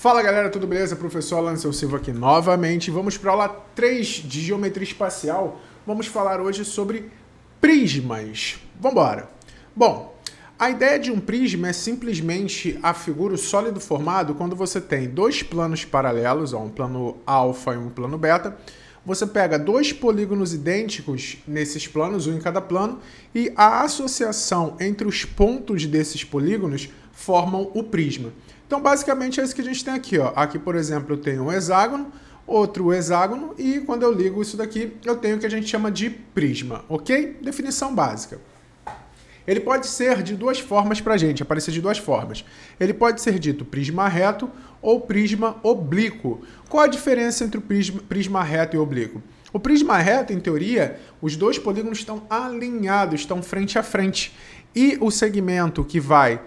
Fala galera, tudo beleza? Professor Alan Silva aqui novamente. Vamos para a aula 3 de Geometria Espacial. Vamos falar hoje sobre prismas. Vamos embora. Bom, a ideia de um prisma é simplesmente a figura, o sólido formado quando você tem dois planos paralelos, um plano alfa e um plano beta. Você pega dois polígonos idênticos nesses planos, um em cada plano, e a associação entre os pontos desses polígonos formam o prisma. Então, basicamente, é isso que a gente tem aqui, ó. Aqui, por exemplo, eu tenho um hexágono, outro hexágono, e quando eu ligo isso daqui, eu tenho o que a gente chama de prisma, ok? Definição básica. Ele pode ser de duas formas para a gente, aparecer de duas formas. Ele pode ser dito prisma reto ou prisma oblíquo. Qual a diferença entre o prisma reto e oblíquo? O prisma reto, em teoria, os dois polígonos estão alinhados, estão frente a frente. E o segmento que vai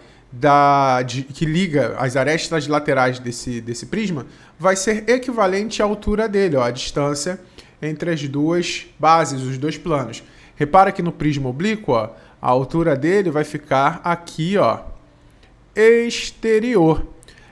que liga as arestas laterais desse prisma vai ser equivalente à altura dele, ó, a distância entre as duas bases, os dois planos. Repara que no prisma oblíquo, ó, a altura dele vai ficar aqui, ó, exterior.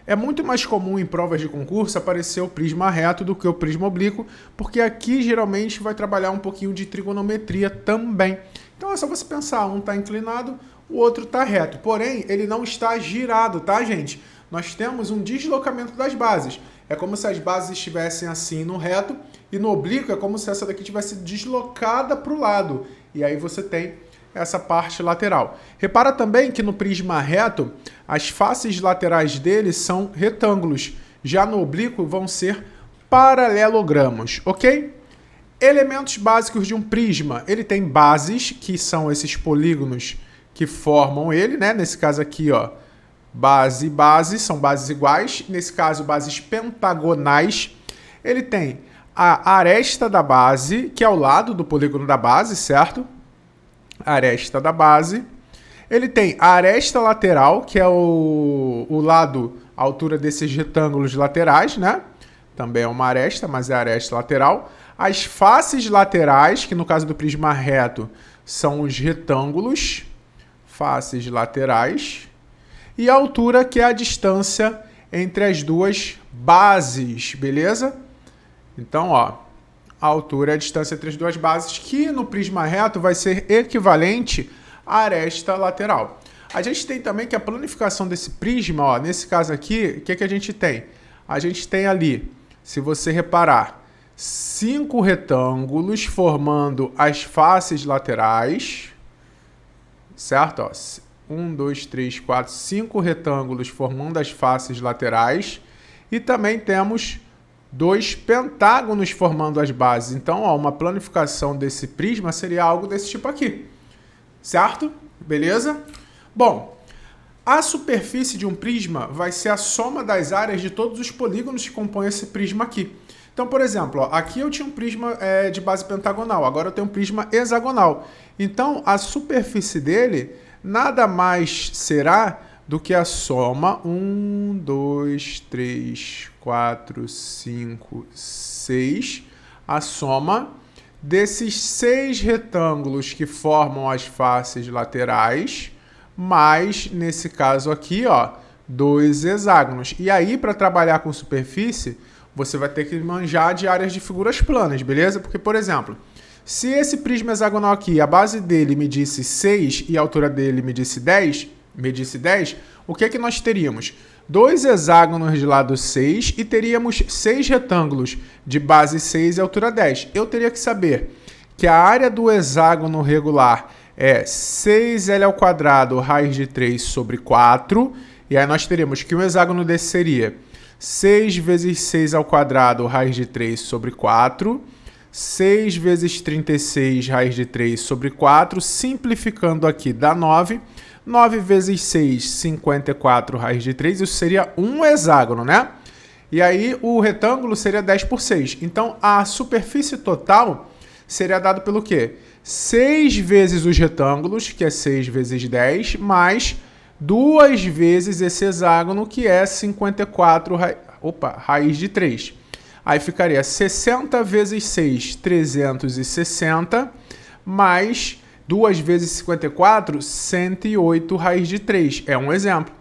É muito mais comum em provas de concurso aparecer o prisma reto do que o prisma oblíquo, porque aqui geralmente vai trabalhar um pouquinho de trigonometria também. Então é só você pensar, um está inclinado, o outro está reto. Porém, ele não está girado, tá, gente? Nós temos um deslocamento das bases. É como se as bases estivessem assim no reto, e no oblíquo é como se essa daqui tivesse deslocada para o lado. E aí você tem essa parte lateral. Repara também que no prisma reto, as faces laterais dele são retângulos. Já no oblíquo vão ser paralelogramos, ok? Elementos básicos de um prisma. Ele tem bases, que são esses polígonos que formam ele, né? Nesse caso aqui, ó, base e base, são bases iguais. Nesse caso, bases pentagonais. Ele tem a aresta da base, que é ao lado do polígono da base, certo? Aresta da base. Ele tem a aresta lateral, que é o lado, a altura desses retângulos laterais, né? Também é uma aresta, mas é a aresta lateral. As faces laterais, que no caso do prisma reto são os retângulos, faces laterais. E a altura, que é a distância entre as duas bases, beleza? Então, ó, a altura é a distância entre as duas bases, que no prisma reto vai ser equivalente à aresta lateral. A gente tem também que a planificação desse prisma, ó, nesse caso aqui, o que a gente tem? A gente tem ali, se você reparar, 5 retângulos formando as faces laterais, certo? Ó, 1, 2, 3, 4, 5 retângulos formando as faces laterais, e também temos 2 pentágonos formando as bases. Então, ó, uma planificação desse prisma seria algo desse tipo aqui. Certo? Beleza? Bom, a superfície de um prisma vai ser a soma das áreas de todos os polígonos que compõem esse prisma aqui. Então, por exemplo, ó, aqui eu tinha um prisma de base pentagonal, agora eu tenho um prisma hexagonal. Então, a superfície dele nada mais será do que a soma 1, 2, 3, 4, 5, 6, a soma desses 6 retângulos que formam as faces laterais, mais, nesse caso aqui, ó, 2 hexágonos. E aí, para trabalhar com superfície, você vai ter que manjar de áreas de figuras planas, beleza? Porque, por exemplo, se esse prisma hexagonal aqui, a base dele medisse 6 e a altura dele medisse 10, o que é que nós teríamos? 2 hexágonos de lado 6 e teríamos 6 retângulos de base 6 e altura 10. Eu teria que saber que a área do hexágono regular é 6L ao quadrado raiz de 3 sobre 4. E aí nós teríamos que um hexágono desse seria 6 vezes 6 ao quadrado raiz de 3 sobre 4. 6 vezes 36 raiz de 3 sobre 4. Simplificando aqui dá 9. 9 vezes 6, 54 raiz de 3, isso seria um hexágono, né? E aí o retângulo seria 10 por 6. Então a superfície total seria dada pelo quê? 6 vezes os retângulos, que é 6 vezes 10, mais 2 vezes esse hexágono, que é 54 raiz de 3. Aí ficaria 60 vezes 6, 360, mais 2 vezes 54, 108 raiz de 3. É um exemplo.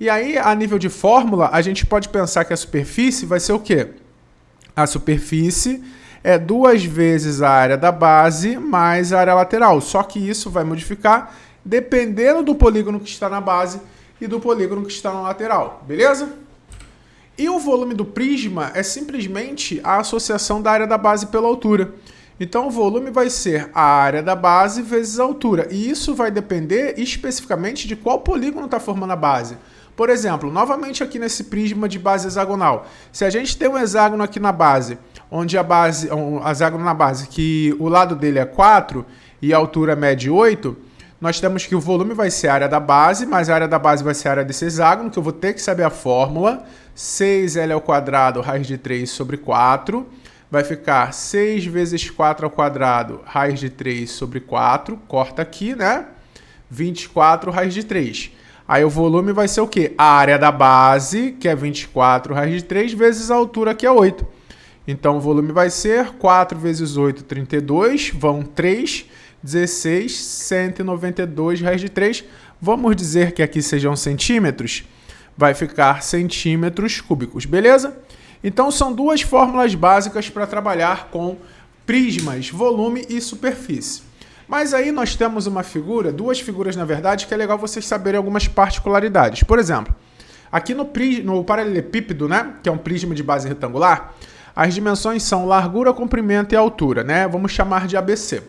E aí, a nível de fórmula, a gente pode pensar que a superfície vai ser o quê? A superfície é 2 vezes a área da base mais a área lateral. Só que isso vai modificar dependendo do polígono que está na base e do polígono que está na lateral. Beleza? E o volume do prisma é simplesmente a associação da área da base pela altura. Então, o volume vai ser a área da base vezes a altura. E isso vai depender especificamente de qual polígono está formando a base. Por exemplo, novamente aqui nesse prisma de base hexagonal. Se a gente tem um hexágono aqui na base, onde um hexágono na base, que o lado dele é 4 e a altura mede 8, nós temos que o volume vai ser a área da base, mas a área da base vai ser a área desse hexágono, que eu vou ter que saber a fórmula. 6L ao quadrado, raiz de 3 sobre 4. Vai ficar 6 vezes 4 ao quadrado, raiz de 3 sobre 4. Corta aqui, né? 24 raiz de 3. Aí o volume vai ser o quê? A área da base, que é 24 raiz de 3, vezes a altura, que é 8. Então, o volume vai ser 4 vezes 8, 32. Vão 3, 16, 192 raiz de 3. Vamos dizer que aqui sejam centímetros. Vai ficar centímetros cúbicos, beleza? Então, são duas fórmulas básicas para trabalhar com prismas, volume e superfície. Mas aí nós temos uma figura, duas figuras na verdade, que é legal vocês saberem algumas particularidades. Por exemplo, aqui no paralelepípedo, né, que é um prisma de base retangular, as dimensões são largura, comprimento e altura, né? Vamos chamar de ABC.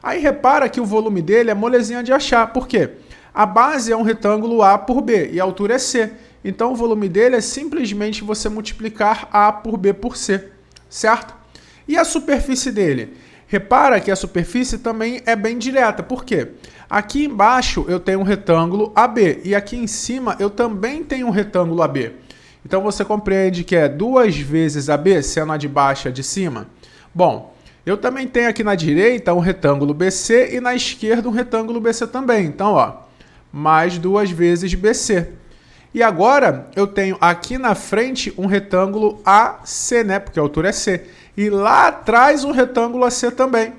Aí repara que o volume dele é molezinha de achar. Por quê? A base é um retângulo A por B e a altura é C. Então o volume dele é simplesmente você multiplicar A por B por C, certo? E a superfície dele? Repara que a superfície também é bem direta. Por quê? Aqui embaixo eu tenho um retângulo AB e aqui em cima eu também tenho um retângulo AB. Então você compreende que é 2 vezes AB, sendo a de baixo e a de cima? Bom, eu também tenho aqui na direita um retângulo BC e na esquerda um retângulo BC também. Então, ó, mais 2 vezes BC. E agora eu tenho aqui na frente um retângulo AC, né? Porque a altura é C. E lá atrás um retângulo AC também.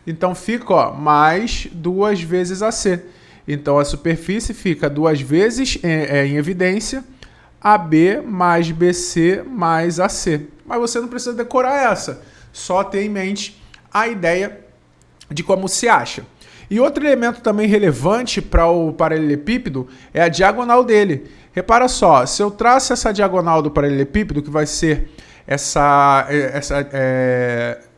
Então fica, ó, mais 2 vezes AC. Então a superfície fica 2 vezes em evidência, AB mais BC mais AC. Mas você não precisa decorar essa. Só ter em mente a ideia de como se acha. E outro elemento também relevante para o paralelepípedo é a diagonal dele. Repara só, se eu traço essa diagonal do paralelepípedo, que vai ser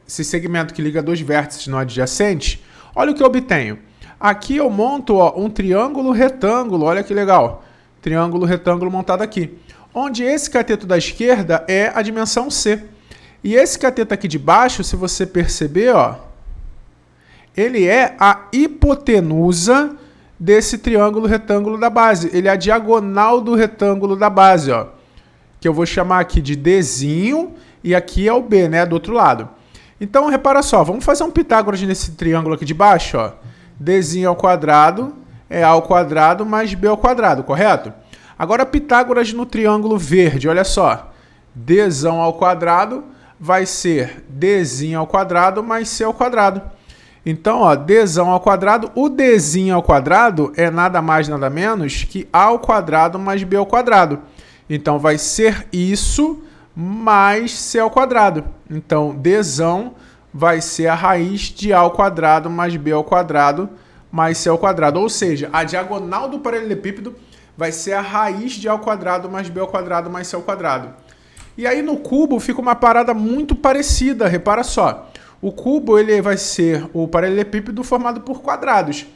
esse segmento que liga dois vértices não adjacentes, olha o que eu obtenho. Aqui eu monto, ó, um triângulo retângulo, olha que legal. Triângulo retângulo montado aqui. Onde esse cateto da esquerda é a dimensão C. E esse cateto aqui de baixo, se você perceber, ó, ele é a hipotenusa desse triângulo retângulo da base. Ele é a diagonal do retângulo da base, ó, que eu vou chamar aqui de Dzinho, e aqui é o B, né, do outro lado. Então, repara só, vamos fazer um Pitágoras nesse triângulo aqui de baixo, ó. Dzinho ao quadrado é A ao quadrado mais B ao quadrado, correto? Agora, Pitágoras no triângulo verde, olha só. Dzão ao quadrado vai ser Dzinho ao quadrado mais C ao quadrado. Então, ó, Dzão ao quadrado, o Dzinho ao quadrado é nada mais, nada menos que A ao quadrado mais B ao quadrado. Então, vai ser isso mais C ao quadrado. Então, Dzão vai ser a raiz de A ao quadrado mais B ao quadrado mais C ao quadrado. Ou seja, a diagonal do paralelepípedo vai ser a raiz de A ao quadrado mais B ao quadrado mais C ao quadrado. E aí no cubo fica uma parada muito parecida, repara só. O cubo ele vai ser o paralelepípedo formado por quadrados.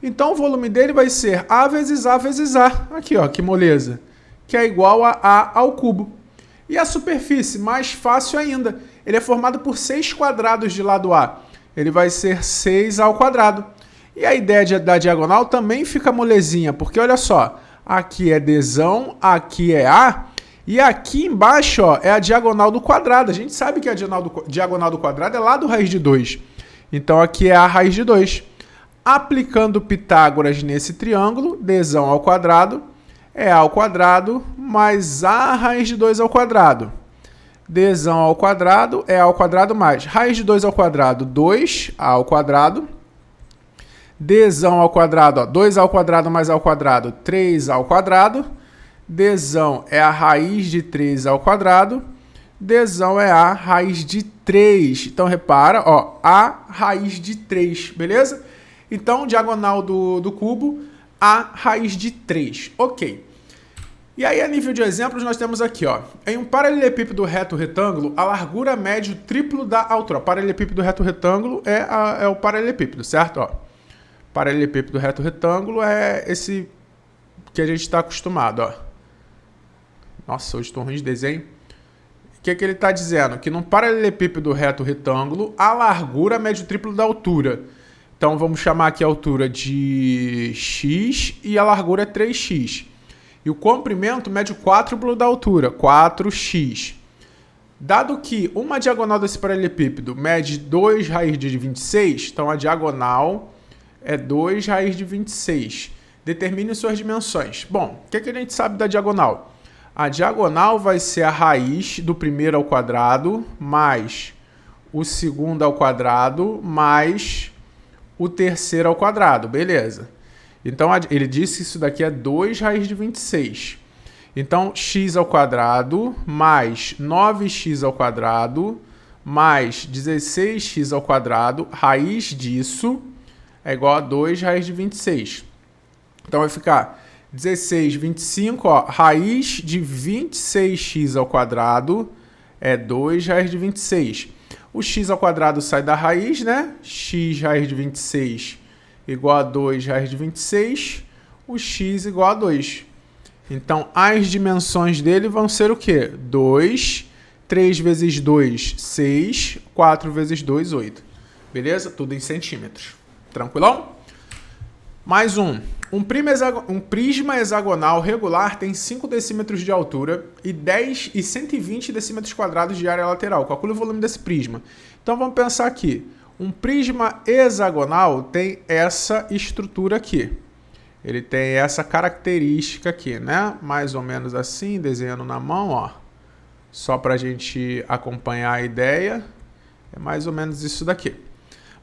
Então o volume dele vai ser A vezes A vezes A. Aqui, ó, que moleza. Que é igual a A ao cubo. E a superfície, mais fácil ainda. Ele é formado por 6 quadrados de lado A. Ele vai ser 6 ao quadrado. E a ideia da diagonal também fica molezinha, porque olha só. Aqui é Dzão, aqui é A. E aqui embaixo, ó, é a diagonal do quadrado. A gente sabe que a diagonal do quadrado é lá do raiz de 2. Então, aqui é a raiz de 2. Aplicando Pitágoras nesse triângulo, Dzão ao quadrado é A ao quadrado mais A raiz de 2 ao quadrado. Dzão ao quadrado é A ao quadrado mais raiz de 2 ao quadrado, 2A ao quadrado. Dzão ao quadrado, ó, 2A ao quadrado mais A ao quadrado, 3A ao quadrado. Dzão é a raiz de 3 ao quadrado. Dzão é a raiz de 3. Então, repara, ó, a raiz de 3, beleza? Então, diagonal do cubo, a raiz de 3. Ok. E aí, a nível de exemplos, nós temos aqui, ó, em um paralelepípedo reto retângulo, a largura média o triplo da altura. O paralelepípedo reto retângulo é o paralelepípedo, certo? Ó, paralelepípedo reto retângulo é esse que a gente está acostumado, ó. Nossa, hoje estou ruim de desenho. O que ele está dizendo? Que num paralelepípedo reto retângulo, a largura mede o triplo da altura. Então, vamos chamar aqui a altura de x e a largura é 3x. E o comprimento mede o quádruplo da altura, 4x. Dado que uma diagonal desse paralelepípedo mede 2 raiz de 26, então a diagonal é 2 raiz de 26. Determine suas dimensões. Bom, o que a gente sabe da diagonal? A diagonal vai ser a raiz do primeiro ao quadrado, mais o segundo ao quadrado, mais o terceiro ao quadrado, beleza? Então, ele disse que isso daqui é 2 raiz de 26. Então, x ao quadrado mais 9x ao quadrado mais 16x ao quadrado, raiz disso é igual a 2 raiz de 26. Então, vai ficar 16, 25, ó, raiz de 26x ao quadrado é 2 raiz de 26. O x ao quadrado sai da raiz, né? X raiz de 26 igual a 2 raiz de 26, o x igual a 2. Então, as dimensões dele vão ser o quê? 2, 3 vezes 2, 6, 4 vezes 2, 8. Beleza? Tudo em centímetros. Tranquilão? Mais um. Um prisma hexagonal regular tem 5 decímetros de altura e 10 e 120 decímetros quadrados de área lateral. Calcule o volume desse prisma. Então, vamos pensar aqui. Um prisma hexagonal tem essa estrutura aqui. Ele tem essa característica aqui, né? Mais ou menos assim, desenhando na mão, ó. Só para a gente acompanhar a ideia. É mais ou menos isso daqui.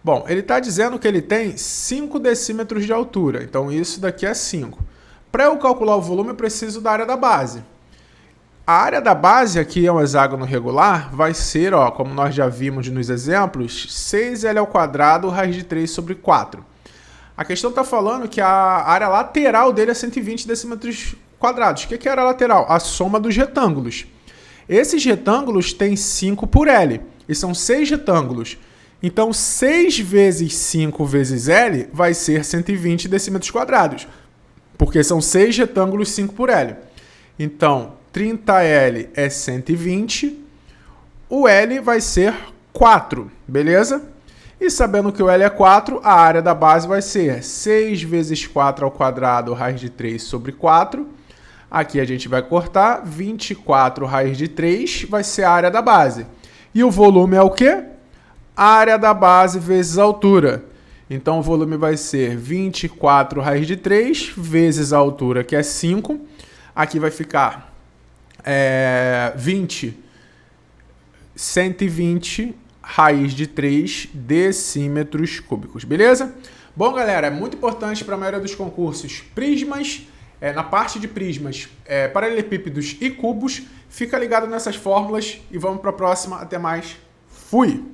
Bom, ele está dizendo que ele tem 5 decímetros de altura. Então, isso daqui é 5. Para eu calcular o volume, eu preciso da área da base. A área da base aqui é um hexágono regular, vai ser, ó, como nós já vimos nos exemplos, 6L ao quadrado raiz de 3 sobre 4. A questão está falando que a área lateral dele é 120 decímetros quadrados. O que é a área lateral? A soma dos retângulos. Esses retângulos têm 5 por L, e são 6 retângulos. Então, 6 vezes 5 vezes L vai ser 120 decímetros quadrados, porque são 6 retângulos 5 por L. Então, 30L é 120, o L vai ser 4, beleza? E sabendo que o L é 4, a área da base vai ser 6 vezes 4 ao quadrado raiz de 3 sobre 4. Aqui a gente vai cortar, 24 raiz de 3 vai ser a área da base. E o volume é o quê? A área da base vezes a altura. Então, o volume vai ser 24 raiz de 3 vezes a altura, que é 5. Aqui vai ficar 120 raiz de 3 decímetros cúbicos, beleza? Bom, galera, é muito importante para a maioria dos concursos prismas, na parte de prismas, paralelepípedos e cubos. Fica ligado nessas fórmulas e vamos para a próxima. Até mais. Fui!